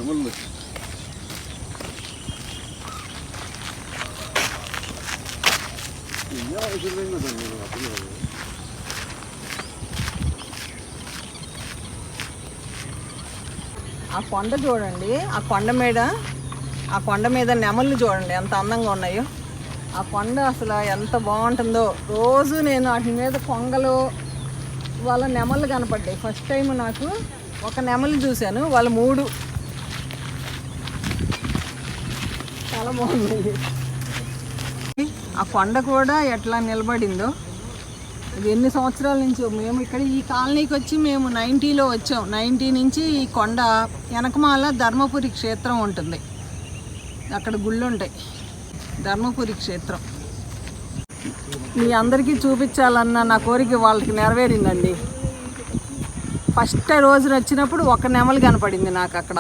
ఆ కొండ చూడండి, ఆ కొండ మీద నెమళ్ళు చూడండి ఎంత అందంగా ఉన్నాయో. ఆ కొండ అసలు ఎంత బాగుంటుందో. రోజు నేను వాటి మీద కొంగలు వాళ్ళ నెమళ్ళు కనపడ్డాయి. ఫస్ట్ టైం నాకు ఒక నెమలి చూశాను, వాళ్ళ 3 చాలా బాగుంది. ఆ కొండ కూడా ఎట్లా నిలబడిందో. ఇది ఎన్ని సంవత్సరాల నుంచి మేము ఇక్కడ ఈ కాలనీకి వచ్చి మేము 90లో వచ్చాం. 90 నుంచి ఈ కొండ వెనకమాల ధర్మపురి క్షేత్రం ఉంటుంది, అక్కడ గుళ్ళు ఉంటాయి. ధర్మపురి క్షేత్రం మీ అందరికీ చూపించాలన్న నా కోరిక వాళ్ళకి నెరవేరిందండి. ఫస్ట్ రోజు వచ్చినప్పుడు ఒక నెమలి కనపడింది నాకు అక్కడ.